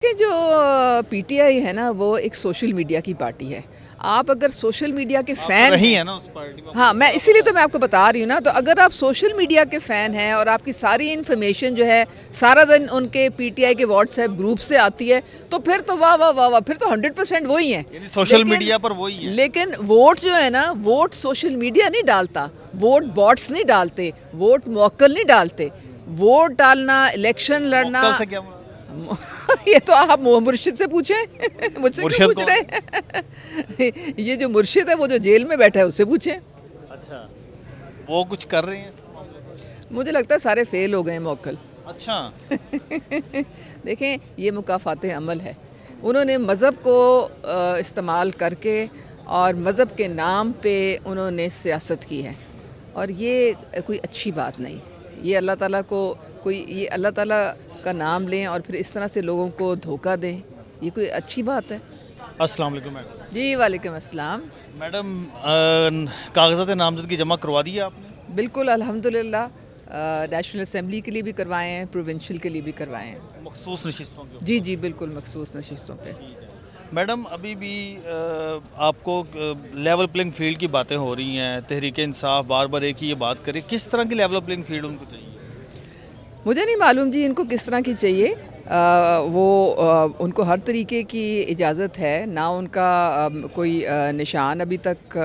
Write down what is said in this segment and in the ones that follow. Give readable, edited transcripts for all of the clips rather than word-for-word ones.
کہ جو P T I ہے نا وہ ایک سوشل میڈیا کی پارٹی ہے. آپ اگر سوشل میڈیا کے فین رہی ہے نا اس پارٹی میں. ہاں میں اسی لیے تو میں آپ کو بتا رہی ہوں نا. تو اگر آپ سوشل میڈیا کے فین ہیں اور آپ کی ساری انفارمیشن جو ہے سارا دن ان کے پی ٹی آئی کے واٹس ایپ گروپ سے آتی ہے تو پھر تو واہ واہ واہ واہ, پھر تو 100% وہی ہیں. سوشل میڈیا پر وہی ہے. لیکن ووٹ جو ہے نا, ووٹ سوشل میڈیا نہیں ڈالتا, ووٹ باٹس نہیں ڈالتے, ووٹ موکل نہیں ڈالتے. ووٹ ڈالنا, الیکشن لڑنا, موکل سے کیا مراد؟ یہ تو آپ مرشد سے پوچھیں, مجھ سے کیوں پوچھ رہے ہیں؟ یہ جو مرشد ہے وہ جو جیل میں بیٹھا ہے اس سے پوچھیں. اچھا, وہ کچھ کر رہے ہیں اس معاملے میں؟ مجھے لگتا ہے سارے فیل ہو گئے ہیں موکل. اچھا دیکھیں یہ مکافات عمل ہے. انہوں نے مذہب کو استعمال کر کے اور مذہب کے نام پہ انہوں نے سیاست کی ہے, اور یہ کوئی اچھی بات نہیں. یہ اللہ تعالیٰ کو یہ اللہ تعالیٰ کا نام لیں اور پھر اس طرح سے لوگوں کو دھوکہ دیں, یہ کوئی اچھی بات ہے؟ السلام علیکم میڈم. جی وعلیکم السلام. میڈم کاغذات نامزدگی جمع کروا دی ہے آپ نے؟ بالکل الحمدللہ, نیشنل اسمبلی کے لیے بھی کروائے ہیں, پروونشل کے لیے بھی کروائے ہیں. مخصوص نشستوں کے؟ جی جی بالکل مخصوص نشستوں پہ. میڈم ابھی بھی آپ کو لیول پلینگ فیلڈ کی باتیں ہو رہی ہیں, تحریک انصاف بار بار ایک ہی یہ بات کرے, کس طرح کی لیول پلینگ فیلڈ ان کو چاہیے؟ مجھے نہیں معلوم جی ان کو کس طرح کی چاہیے. ان کو ہر طریقے کی اجازت ہے, نہ ان کا کوئی نشان ابھی تک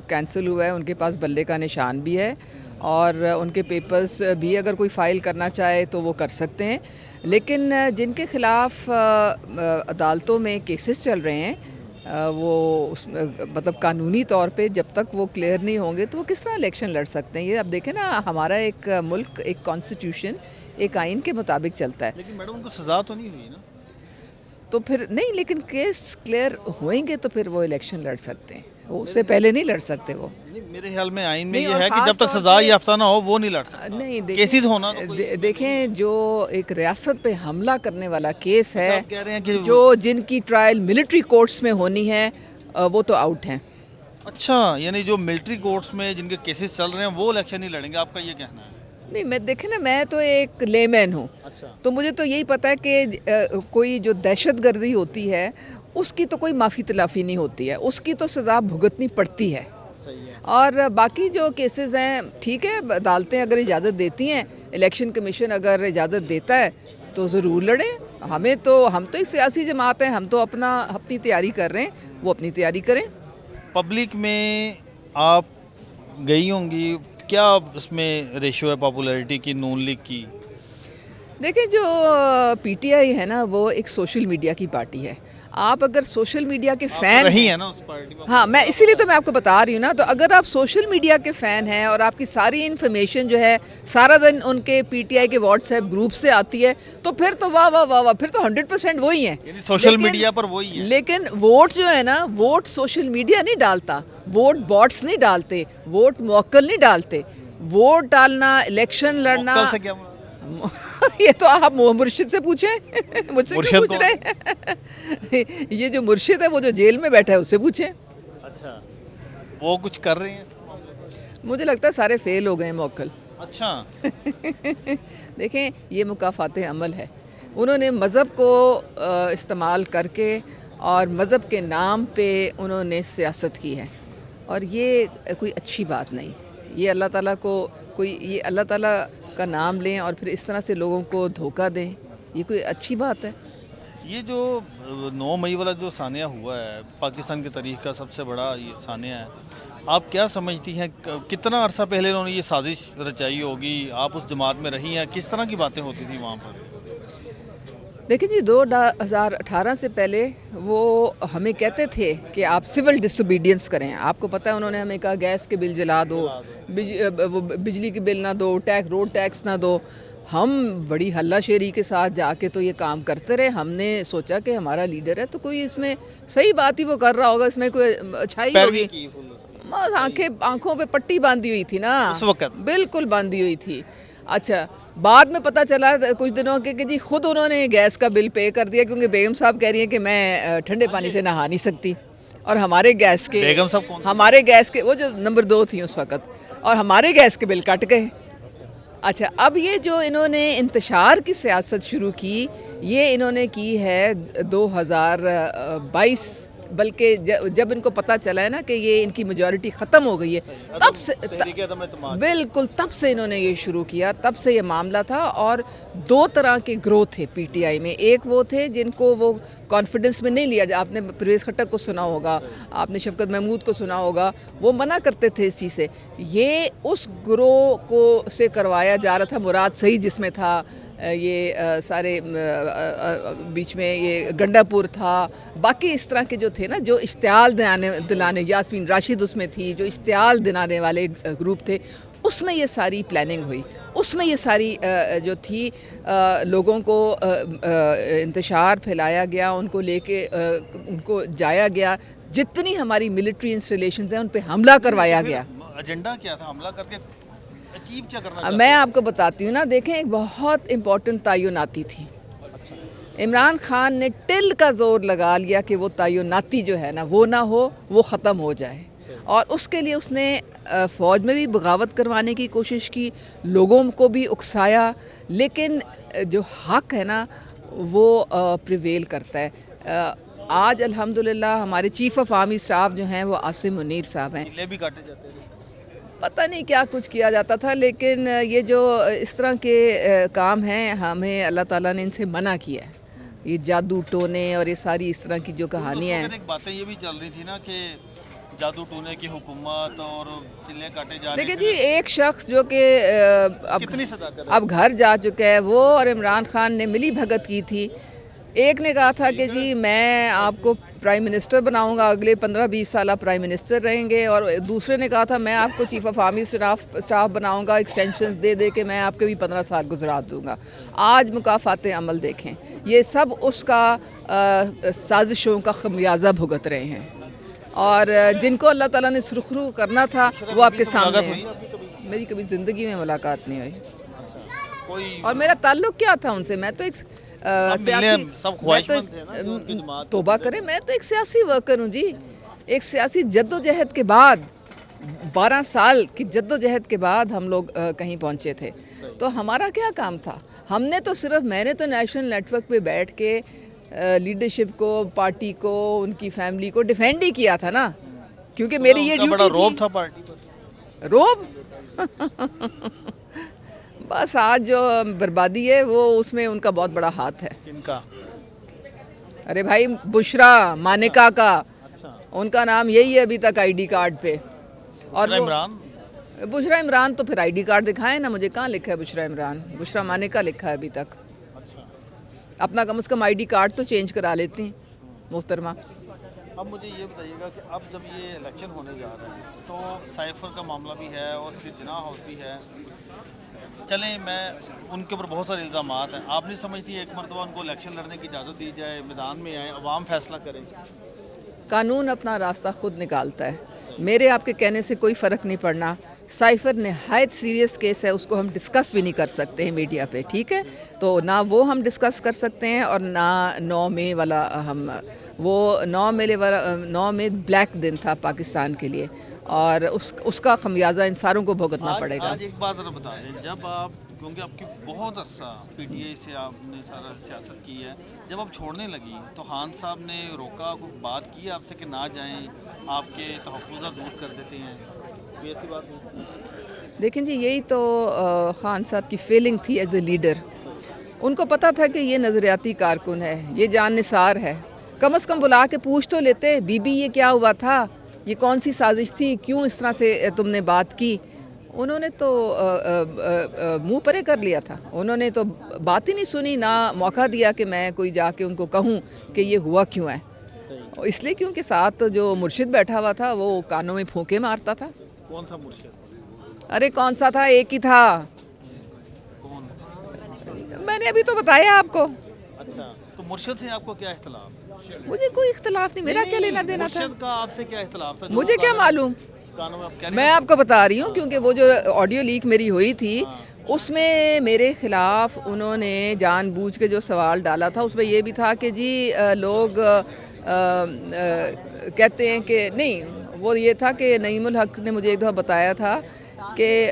کینسل ہوا ہے, ان کے پاس بلے کا نشان بھی ہے, اور ان کے پیپرز بھی اگر کوئی فائل کرنا چاہے تو وہ کر سکتے ہیں. لیکن جن کے خلاف عدالتوں میں کیسز چل رہے ہیں وہ مطلب قانونی طور پہ جب تک وہ کلیئر نہیں ہوں گے تو وہ کس طرح الیکشن لڑ سکتے ہیں؟ یہ اب دیکھیں نا, ہمارا ایک ملک ایک کانسٹیٹیوشن ایک آئین کے مطابق چلتا ہے. لیکن میڈم ان کو سزا تو نہیں ہوئی نا؟ تو پھر نہیں, لیکن کیس کلیئر ہوئیں گے تو پھر وہ الیکشن لڑ سکتے ہیں, وہ اس سے پہلے نہیں لڑ سکتے. وہ میرے خیال میں آئین میں یہ ہے کہ جب تک سزا یافتہ نہ ہو وہ نہیں لڑ سکتا. نہیں کیسز ہونا دیکھیں, جو ایک ریاست پہ حملہ کرنے والا کیس ہے, کہہ رہے ہیں کہ جو جن کی ٹرائل ملٹری کورٹس میں ہونی ہے وہ تو آؤٹ ہیں. اچھا, یعنی جو ملٹری کورٹس میں جن کے کیسز چل رہے ہیں وہ الیکشن نہیں لڑیں گے, آپ کا یہ کہنا ہے؟ نہیں, میں دیکھیں نا, میں تو ایک لے مین ہوں. تو مجھے تو یہی پتہ ہے کہ کوئی جو دہشت گردی ہوتی ہے اس کی تو کوئی معافی تلافی نہیں ہوتی ہے, اس کی تو سزا بھگتنی پڑتی ہے. اور باقی جو کیسز ہیں ٹھیک ہے, عدالتیں اگر اجازت دیتی ہیں, الیکشن کمیشن اگر اجازت دیتا ہے تو ضرور لڑیں. ہم تو ایک سیاسی جماعت ہیں, ہم تو اپنی تیاری کر رہے ہیں, وہ اپنی تیاری کریں. پبلک میں آپ گئی ہوں گی, کیا اس میں ریشو ہے پاپولیرٹی کی نون لیگ کی؟ دیکھیں جو پی ٹی آئی ہے نا وہ ایک سوشل میڈیا کی پارٹی ہے. آپ اگر سوشل میڈیا کے فین رہی ہے نا اس پارٹی میں. ہاں میں اسی لیے تو میں آپ کو بتا رہی ہوں نا. تو اگر آپ سوشل میڈیا کے فین ہیں اور آپ کی ساری انفارمیشن جو ہے سارا دن ان کے پی ٹی آئی کے واٹس ایپ گروپ سے آتی ہے تو پھر تو واہ واہ واہ واہ, پھر تو 100% وہی ہیں. سوشل میڈیا پر وہی ہے. لیکن ووٹ جو ہے نا, ووٹ سوشل میڈیا نہیں ڈالتا, ووٹ باٹس نہیں ڈالتے, ووٹ موکل نہیں ڈالتے. ووٹ ڈالنا, الیکشن لڑنا, موکل سے کیا مراد؟ یہ تو آپ مرشد سے پوچھیں, مجھ سے کیوں پوچھ رہے ہیں؟ یہ جو مرشد ہے وہ جو جیل میں بیٹھا ہے اس سے پوچھیں. اچھا, وہ کچھ کر رہے ہیں اس معاملے میں؟ مجھے لگتا ہے سارے فیل ہو گئے ہیں موکل. اچھا دیکھیں یہ مکافات عمل ہے. انہوں نے مذہب کو استعمال کر کے اور مذہب کے نام پہ انہوں نے سیاست کی ہے, اور یہ کوئی اچھی بات نہیں. یہ اللہ تعالیٰ کو یہ اللہ تعالیٰ کا نام لیں اور پھر اس طرح سے لوگوں کو دھوکہ دیں, یہ کوئی اچھی بات ہے؟ یہ جو 9 مئی والا جو سانحہ ہوا ہے, پاکستان کی تاریخ کا سب سے بڑا یہ سانحہ ہے, آپ کیا سمجھتی ہیں کتنا عرصہ پہلے انہوں نے یہ سازش رچائی ہوگی؟ آپ اس جماعت میں رہی ہیں, کس طرح کی باتیں ہوتی تھیں وہاں پر؟ دیکھیں جی 2018 سے پہلے وہ ہمیں کہتے تھے کہ آپ سول ڈس اوبیڈینس کریں. آپ کو پتہ ہے انہوں نے ہمیں کہا گیس کے بل جلا دو, بجلی کے بل نہ دو, روڈ ٹیکس نہ دو. ہم بڑی ہلہ شیری کے ساتھ جا کے تو یہ کام کرتے رہے. ہم نے سوچا کہ ہمارا لیڈر ہے تو کوئی اس میں صحیح بات ہی وہ کر رہا ہوگا, اس میں کوئی اچھائی ہوگی. آنکھوں پہ پٹی باندھی ہوئی تھی نا اس وقت, بالکل باندھی ہوئی تھی. اچھا, بعد میں پتہ چلا کچھ دنوں کے کہ جی خود انہوں نے گیس کا بل پے کر دیا, کیونکہ بیگم صاحب کہہ رہی ہیں کہ میں ٹھنڈے پانی سے نہا نہیں سکتی, اور ہمارے گیس کے بیگم صاحب کون؟ ہمارے گیس کے وہ جو نمبر 2 تھیں اس وقت, اور ہمارے گیس کے بل کٹ گئے. اچھا اب یہ جو انہوں نے انتشار کی سیاست شروع کی یہ انہوں نے کی ہے 2022 بلکہ جب ان کو پتہ چلا ہے نا کہ یہ ان کی میجورٹی ختم ہو گئی ہے تب سے بالکل تب سے انہوں نے یہ شروع کیا، تب سے یہ معاملہ تھا۔ اور دو طرح کے گروہ تھے پی ٹی آئی میں، ایک وہ تھے جن کو وہ کانفیڈنس میں نہیں لیا، آپ نے پرویز خٹک کو سنا ہوگا، آپ نے شفقت محمود کو سنا ہوگا، وہ منع کرتے تھے اس چیز سے۔ یہ اس گروہ کو سے کروایا جا رہا تھا، مراد صحیح جس میں تھا، یہ سارے بیچ میں یہ گنڈا پور تھا، باقی اس طرح کے جو تھے نا جو اشتعال دلانے، یاسمین راشد اس میں تھی، جو اشتعال دلانے والے گروپ تھے، اس میں یہ ساری پلاننگ ہوئی، اس میں یہ ساری جو تھی لوگوں کو انتشار پھیلایا گیا، ان کو لے کے ان کو جایا گیا، جتنی ہماری ملٹری انسٹالیشنز ہیں ان پہ حملہ کروایا گیا۔ ایجنڈا کیا تھا حملہ کر کے اچیو کیا کرنا چاہتے؟ میں آپ کو بتاتی ہوں نا، دیکھیں ایک بہت امپورٹنٹ تعیناتی تھی، عمران خان نے ٹل کا زور لگا لیا کہ وہ تعیناتی جو ہے نا وہ نہ ہو، وہ ختم ہو جائے، اور اس کے لیے اس نے فوج میں بھی بغاوت کروانے کی کوشش کی، لوگوں کو بھی اکسایا، لیکن جو حق ہے نا وہ پریویل کرتا ہے۔ آج الحمدللہ ہمارے چیف آف آرمی اسٹاف جو ہیں وہ عاصم منیر صاحب ہیں، قلعے بھی کاٹے جاتے ہیں، پتہ نہیں کیا کچھ کیا جاتا تھا، لیکن یہ جو اس طرح کے کام ہیں ہمیں اللہ تعالیٰ نے ان سے منع کیا ہے، یہ جادو ٹونے اور یہ ساری اس طرح کی جو کہانیاں ہیں۔ ایک باتیں یہ بھی چل رہی تھی نا کہ جادو ٹونے کی حکومت اور چلے کاٹے جا رہے دیکھیں جی، ایک شخص جو کہ کتنی صداقت اب گھر جا چکا ہے، وہ اور عمران خان نے ملی بھگت کی تھی۔ ایک نے کہا تھا کہ جی میں آپ کو پرائم منسٹر بناؤں گا، اگلے 15-20 سالہ پرائم منسٹر رہیں گے، اور دوسرے نے کہا تھا میں آپ کو چیف آف آرمی اسٹاف بناؤں گا، ایکسٹینشنز دے کے میں آپ کے بھی 15 سال گزرا دوں گا۔ آج مکافات عمل دیکھیں، یہ سب اس کا سازشوں کا خمیازہ بھگت رہے ہیں، اور جن کو اللہ تعالیٰ نے سرخرو کرنا تھا وہ آپ کے سامنے ہے۔ میری کبھی زندگی میں ملاقات نہیں ہوئی، اور میرا تعلق کیا تھا ان سے؟ میں تو ایک توبہ کریں، میں تو ایک سیاسی ورکر ہوں جی، ایک سیاسی جد و جہد کے بعد 12 سال کی جد و جہد کے بعد ہم لوگ کہیں پہنچے تھے، تو ہمارا کیا کام تھا؟ ہم نے تو صرف میں نے تو نیشنل نیٹ ورک پہ بیٹھ کے لیڈرشپ کو، پارٹی کو، ان کی فیملی کو ڈیفینڈ ہی کیا تھا نا، کیونکہ میری یہ ڈیوٹی بڑا روب تھا پارٹی پر۔ روب بس آج جو بربادی ہے وہ اس میں ان کا بہت بڑا ہاتھ ہے۔ کن کا؟ ارے بھائی بشرا مانیکا کا، ان کا نام یہی ہے ابھی تک آئی ڈی کارڈ پہ، اور بشرا عمران تو پھر آئی ڈی کارڈ دکھائیں نا مجھے، کہاں لکھا ہے بشرا عمران؟ بشرا مانیکا لکھا ہے ابھی تک۔ اپنا کم از کم آئی ڈی کارڈ تو چینج کرا لیتی ہیں محترمہ۔ اب مجھے یہ بتائیے گا کہ اب جب یہ الیکشن ہونے جا رہا ہے تو سائفر کا معاملہ بھی ہے اور پھر جناح ہاؤس بھی ہے، چلیں میں ان کے اوپر بہت سارے الزامات ہیں، آپ نہیں سمجھتی ایک مرتبہ ان کو الیکشن لڑنے کی اجازت دی جائے، میدان میں آئیں، عوام فیصلہ کرے؟ قانون اپنا راستہ خود نکالتا ہے، میرے آپ کے کہنے سے کوئی فرق نہیں پڑنا۔ سائفر نہایت سیریس کیس ہے، اس کو ہم ڈسکس بھی نہیں کر سکتے ہیں میڈیا پہ، ٹھیک ہے؟ تو نہ وہ ہم ڈسکس کر سکتے ہیں، اور نہ 9 مئی والا ہم، وہ 9 مئی بلیک دن تھا پاکستان کے لیے، اور اس کا خمیازہ ان ساروں کو بھگتنا پڑے گا۔ آج ایک بات ذرا بتا دیں، جب آپ، کیونکہ آپ کی بہت عرصہ پی ٹی آئی سے آپ نے سارا سیاست کی ہے، جب آپ چھوڑنے لگی تو خان صاحب نے روکا، کوئی بات کی آپ سے کہ نہ جائیں، آپ کے تحفظات دور کر دیتے ہیں، کوئی ایسی بات ہوئی؟ دیکھیں جی، یہی تو خان صاحب کی فیلنگ تھی ایز اے لیڈر، ان کو پتہ تھا کہ یہ نظریاتی کارکن ہے، یہ جان نثار ہے، کم از کم بلا کے پوچھ تو لیتے، بی بی یہ کیا ہوا تھا، یہ کون سی سازش تھی، کیوں اس طرح سے تم نے بات کی؟ انہوں نے تو منہ پرے کر لیا تھا، انہوں نے تو بات ہی نہیں سنی، نہ موقع دیا کہ میں کوئی جا کے ان کو کہوں کہ یہ ہوا کیوں ہے، اس لیے کیونکہ ساتھ جو مرشد بیٹھا ہوا تھا وہ کانوں میں پھونکے مارتا تھا۔ کون سا مرشد؟ ارے کون سا تھا، ایک ہی تھا، کون؟ میں نے ابھی تو بتایا آپ کو۔ اچھا، تو مرشد سے آپ کو کیا اختلاف؟ مجھے کوئی اختلاف نہیں، میرا کیا لینا دینا تھا، مرشد کا آپ سے کیا اختلاف تھا؟ مجھے کیا معلوم، میں آپ کو بتا رہی ہوں، کیونکہ وہ جو آڈیو لیک میری ہوئی تھی اس میں میرے خلاف انہوں نے جان بوجھ کے جو سوال ڈالا تھا، اس میں یہ بھی تھا کہ جی لوگ کہتے ہیں کہ نہیں، وہ یہ تھا کہ نعیم الحق نے مجھے ایک دفعہ بتایا تھا کہ